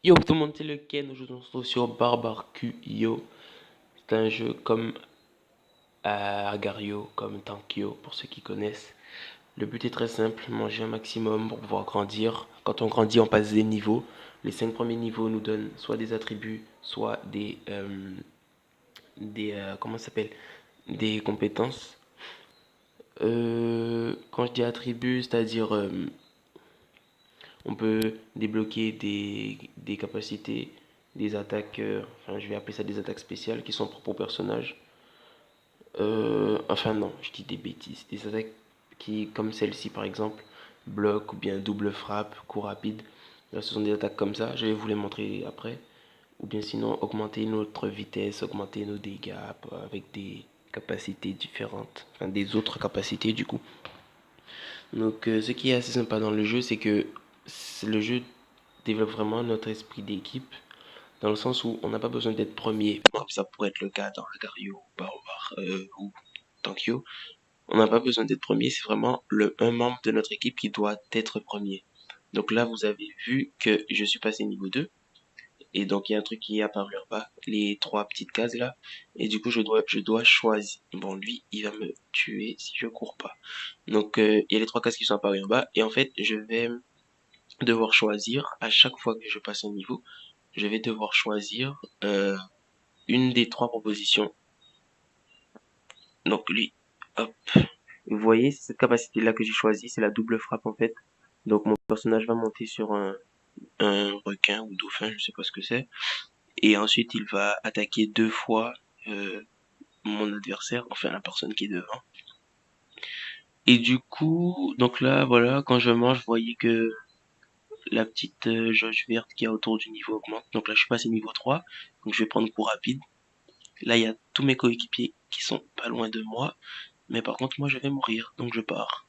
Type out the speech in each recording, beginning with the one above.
Yo tout le monde, c'est le Ken. Aujourd'hui, on se retrouve sur Barbarcuyo. C'est un jeu comme Agario, comme Tankyo, pour ceux qui connaissent. Le but est très simple, manger un maximum pour pouvoir grandir. Quand on grandit, on passe des niveaux. Les 5 premiers niveaux nous donnent soit des attributs, soit comment ça s'appelle? Des compétences. Quand je dis attributs, c'est-à-dire on peut débloquer des capacités, des attaques, enfin je vais appeler ça des attaques spéciales qui sont propres au personnage. Enfin non, je dis des bêtises. Des attaques qui, comme celle-ci par exemple, bloc ou bien double frappe, coup rapide. Là, ce sont des attaques comme ça, je vais vous les montrer après. Ou bien sinon, augmenter notre vitesse, augmenter nos dégâts avec des capacités différentes, enfin des autres capacités du coup. Donc ce qui est assez sympa dans le jeu, c'est que le jeu développe vraiment notre esprit d'équipe, dans le sens où on n'a pas besoin d'être premier, comme ça pourrait être le cas dans Agario, Barobar ou Tankyo. On n'a pas besoin d'être premier, c'est vraiment un membre de notre équipe qui doit être premier. Donc là, vous avez vu que je suis passé niveau 2, et donc il y a un truc qui est apparu en bas, les trois petites cases là, et du coup je dois choisir. Bon, lui, il va me tuer si je cours pas. Donc il y a les trois cases qui sont apparues en bas, et en fait, je vais devoir choisir à chaque fois que je passe un niveau, je vais devoir choisir une des trois propositions. Donc lui, hop. Vous voyez, c'est cette capacité-là que j'ai choisie, c'est la double frappe en fait. Donc mon personnage va monter sur un requin ou dauphin, je sais pas ce que c'est. Et ensuite il va attaquer deux fois mon adversaire, enfin la personne qui est devant. Et du coup, donc là, voilà, quand je mange, vous voyez que la petite jauge verte qui est autour du niveau augmente. Donc là, je suis passé niveau 3, donc je vais prendre coup rapide. Là, il y a tous mes coéquipiers qui sont pas loin de moi, mais par contre, moi, je vais mourir, donc je pars.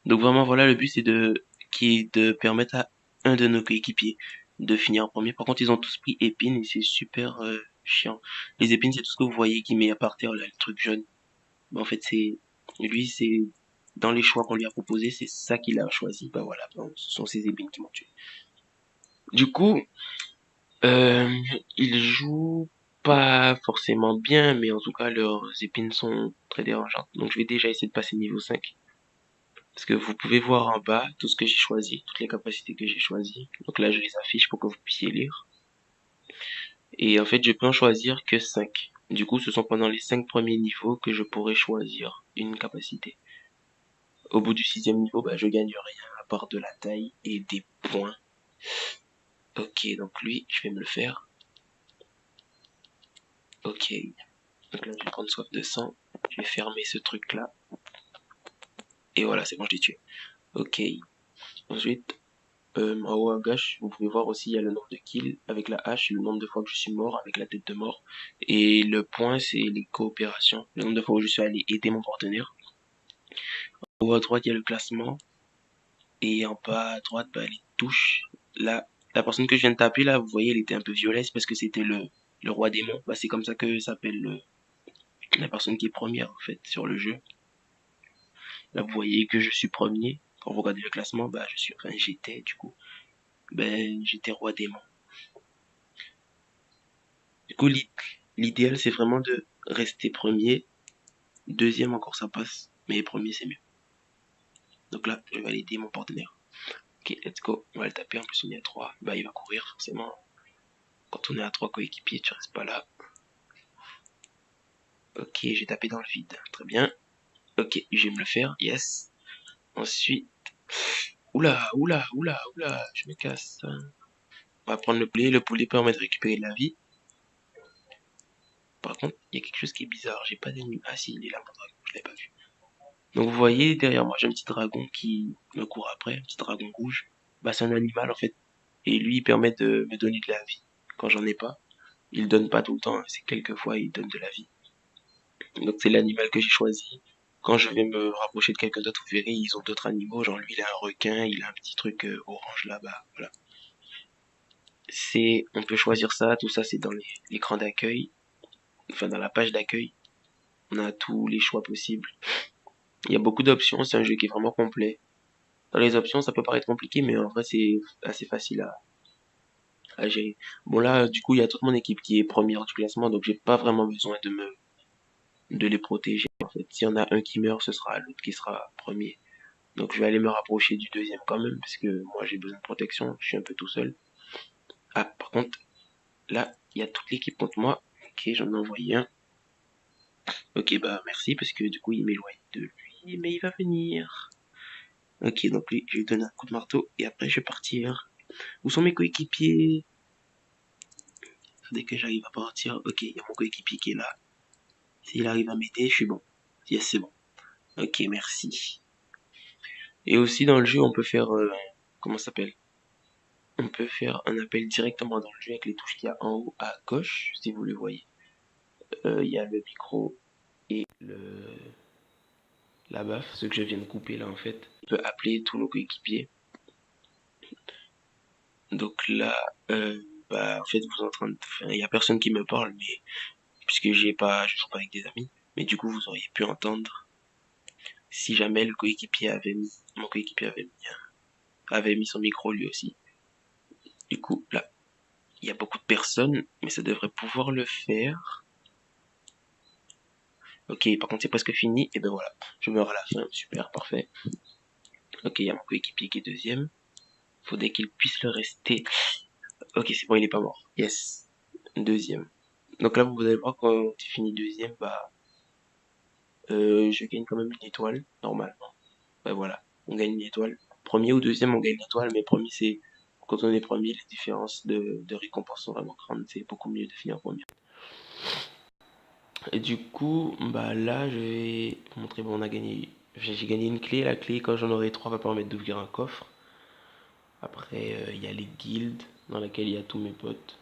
Donc vraiment, voilà, le but, c'est de permettre à un de nos coéquipiers de finir en premier. Par contre, ils ont tous pris épines et c'est super chiant. Les épines, c'est tout ce que vous voyez qui met à par terre, là, le truc jaune. En fait, c'est dans les choix qu'on lui a proposés, c'est ça qu'il a choisi. Bah voilà, bon, ce sont ces épines qui m'ont tué. Du coup, euh, ils jouent pas forcément bien, mais en tout cas, leurs épines sont très dérangeantes. Donc, je vais déjà essayer de passer niveau 5. Parce que vous pouvez voir en bas tout ce que j'ai choisi, toutes les capacités que j'ai choisies. Donc là, je les affiche pour que vous puissiez lire. Et en fait, je peux en choisir que 5. Du coup, ce sont pendant les 5 premiers niveaux que je pourrai choisir une capacité. Au bout du sixième niveau, bah, je gagne rien à part de la taille et des points. Ok, donc lui, je vais me le faire. Ok, donc là, je vais prendre soif de sang. Je vais fermer ce truc-là. Et voilà, c'est bon, je l'ai tué. Ok, ensuite, en haut à gauche, vous pouvez voir aussi, il y a le nombre de kills avec la hache, le nombre de fois que je suis mort avec la tête de mort. Et le point, c'est les coopérations, le nombre de fois où je suis allé aider mon partenaire. En haut à droite, il y a le classement. Et en bas à droite, bah, les touches. Là, la personne que je viens de taper, là, vous voyez, elle était un peu violet, c'est parce que c'était le roi démon. Bah, c'est comme ça que s'appelle la personne qui est première, en fait, sur le jeu. Là, vous voyez que je suis premier. Quand vous regardez le classement, bah, j'étais, du coup, ben, j'étais roi démon. Du coup, l'idéal, c'est vraiment de rester premier. Deuxième, encore, ça passe. Mais premier, c'est mieux. Donc là, je vais aller aider mon partenaire. Ok, let's go. On va le taper. En plus, on est à 3. Bah, il va courir, forcément. Quand on est à 3 coéquipiers, tu restes pas là. Ok, j'ai tapé dans le vide. Très bien. Ok, je vais me le faire. Yes. Ensuite. Oula, oula, oula, oula. Je me casse. On va prendre le poulet. Le poulet permet de récupérer de la vie. Par contre, il y a quelque chose qui est bizarre. J'ai pas d'ennemi. Ah si, il est là, mon dragon. Je l'ai pas vu. Donc vous voyez, derrière moi, j'ai un petit dragon qui me court après. Un petit dragon rouge. Bah, c'est un animal, en fait. Et lui, il permet de me donner de la vie. Quand j'en ai pas. Il donne pas tout le temps. Hein. C'est quelques fois, il donne de la vie. Donc c'est l'animal que j'ai choisi. Quand je vais me rapprocher de quelqu'un d'autre, vous verrez, ils ont d'autres animaux, genre lui il a un requin, il a un petit truc orange là-bas, voilà. On peut choisir ça, tout ça c'est dans l'écran d'accueil, enfin dans la page d'accueil, on a tous les choix possibles. Il y a beaucoup d'options, c'est un jeu qui est vraiment complet. Dans les options, ça peut paraître compliqué, mais en vrai c'est assez facile à gérer. Bon là, du coup, il y a toute mon équipe qui est première du classement, donc j'ai pas vraiment besoin de les protéger. En fait, s'il y en a un qui meurt, ce sera l'autre qui sera premier. Donc je vais aller me rapprocher du deuxième quand même, parce que moi j'ai besoin de protection, je suis un peu tout seul. Ah, par contre, là, il y a toute l'équipe contre moi. Ok, j'en ai envoyé un. Ok, bah merci, parce que du coup il m'éloigne de lui, mais il va venir. Ok, donc lui, je vais lui donner un coup de marteau, et après je vais partir. Où sont mes coéquipiers? Dès que j'arrive à partir, ok, il y a mon coéquipier qui est là. S'il arrive à m'aider, je suis bon. Yes, c'est bon. Ok, merci. Et aussi dans le jeu, on peut faire, comment ça s'appelle? On peut faire un appel directement dans le jeu avec les touches qu'il y a en haut à gauche, si vous le voyez. Il y a le micro et la baffe, ce que je viens de couper là en fait. On peut appeler tous nos coéquipiers. Donc là, bah en fait vous êtes en train de, enfin, il y a personne qui me parle, mais puisque je joue pas avec des amis. Mais du coup vous auriez pu entendre si jamais mon coéquipier avait mis son micro lui aussi. Du coup là, il y a beaucoup de personnes, mais ça devrait pouvoir le faire. Ok, par contre c'est presque fini, et ben voilà, je meurs à la fin, super, parfait. Ok, il y a mon coéquipier qui est deuxième. Faudrait qu'il puisse le rester. Ok, c'est bon, il est pas mort. Yes. Deuxième. Donc là, vous allez voir quand tu finis deuxième, bah, je gagne quand même une étoile, normalement. Bah voilà, on gagne une étoile. Premier ou deuxième, on gagne une étoile, mais premier, c'est, quand on est premier, les différences de récompense sont vraiment grandes. C'est beaucoup mieux de finir premier. Et du coup, bah là, je vais vous montrer, bon, j'ai gagné une clé. La clé, quand j'en aurai trois, va permettre d'ouvrir un coffre. Après, il y a les guildes dans lesquelles il y a tous mes potes.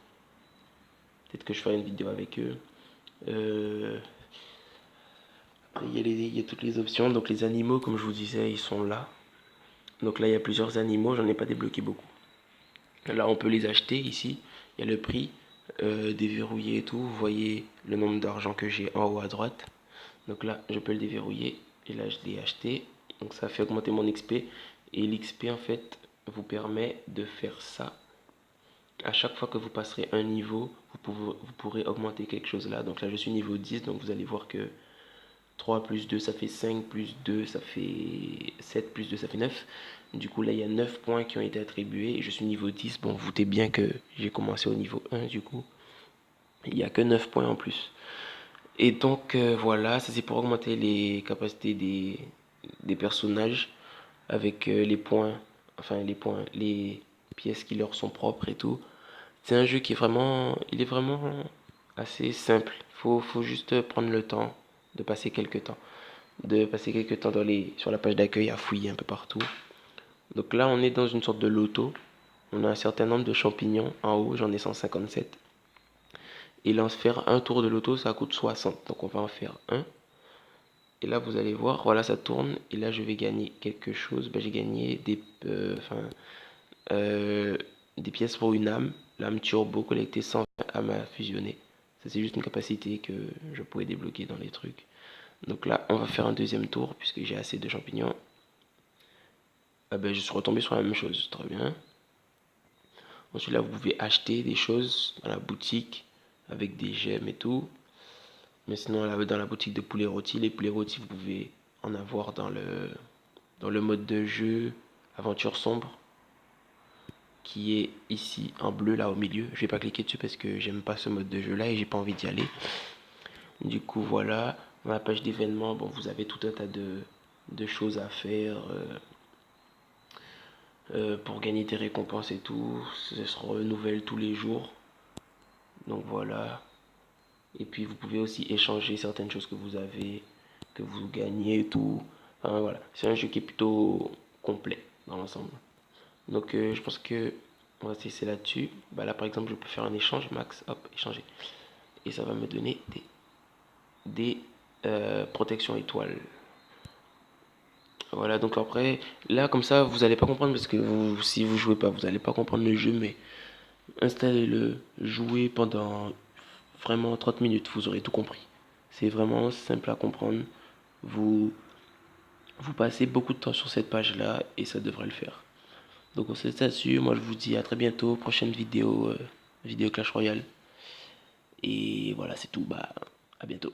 Peut-être que je ferai une vidéo avec eux. Euh, Après, il y a toutes les options. Donc, les animaux, comme je vous disais, ils sont là. Donc là, il y a plusieurs animaux. J'en ai pas débloqué beaucoup. Là, on peut les acheter ici. Il y a le prix, déverrouillé et tout. Vous voyez le nombre d'argent que j'ai en haut à droite. Donc là, je peux le déverrouiller. Et là, je l'ai acheté. Donc ça fait augmenter mon XP. Et l'XP, en fait, vous permet de faire ça. À chaque fois que vous passerez un niveau, vous pourrez augmenter quelque chose là. Donc là, je suis niveau 10. Donc vous allez voir que 3 plus 2 ça fait 5, plus 2 ça fait 7, plus 2 ça fait 9. Du coup là il y a 9 points qui ont été attribués et je suis niveau 10. Bon, vous doutez bien que j'ai commencé au niveau 1 du coup. Il n'y a que 9 points en plus. Et donc voilà, ça c'est pour augmenter les capacités des personnages avec les pièces qui leur sont propres et tout. C'est un jeu qui il est vraiment assez simple. Faut juste prendre le temps de passer quelques temps. Sur la page d'accueil à fouiller un peu partout. Donc là, on est dans une sorte de loto. On a un certain nombre de champignons en haut, j'en ai 157. Et là, faire un tour de loto, ça coûte 60. Donc on va en faire un. Et là, vous allez voir, voilà, ça tourne. Et là, je vais gagner quelque chose. J'ai gagné euh, des pièces pour une âme. L'âme turbo collectée 120 âmes à fusionner. Ça, c'est juste une capacité que je pouvais débloquer dans les trucs. Donc là, on va faire un deuxième tour puisque j'ai assez de champignons. Ah ben, je suis retombé sur la même chose, très bien. Ensuite là, vous pouvez acheter des choses dans la boutique avec des gemmes et tout. Mais sinon, là, dans la boutique de poulet rôti, les poulets rôtis, vous pouvez en avoir dans le mode de jeu aventure sombre qui est ici en bleu là au milieu. Je vais pas cliquer dessus parce que j'aime pas ce mode de jeu là et j'ai pas envie d'y aller. Du coup, voilà. Dans la page d'événements, bon, vous avez tout un tas de choses à faire. Pour gagner des récompenses et tout. Ça se renouvelle tous les jours. Donc voilà. Et puis vous pouvez aussi échanger certaines choses que vous avez, que vous gagnez et tout. Enfin voilà. C'est un jeu qui est plutôt complet dans l'ensemble. Donc je pense que on va se laisser là-dessus. Bah là par exemple je peux faire un échange max. Hop, échanger. Et ça va me donner des protections étoiles. Voilà, donc après, là comme ça, vous allez pas comprendre parce que si vous jouez pas, vous allez pas comprendre le jeu, mais installez-le, jouez pendant vraiment 30 minutes, vous aurez tout compris. C'est vraiment simple à comprendre. Vous, vous passez beaucoup de temps sur cette page-là et ça devrait le faire. Donc on se laisse là-dessus. Moi je vous dis à très bientôt. Prochaine vidéo, vidéo Clash Royale. Et voilà, c'est tout. Bah, à bientôt.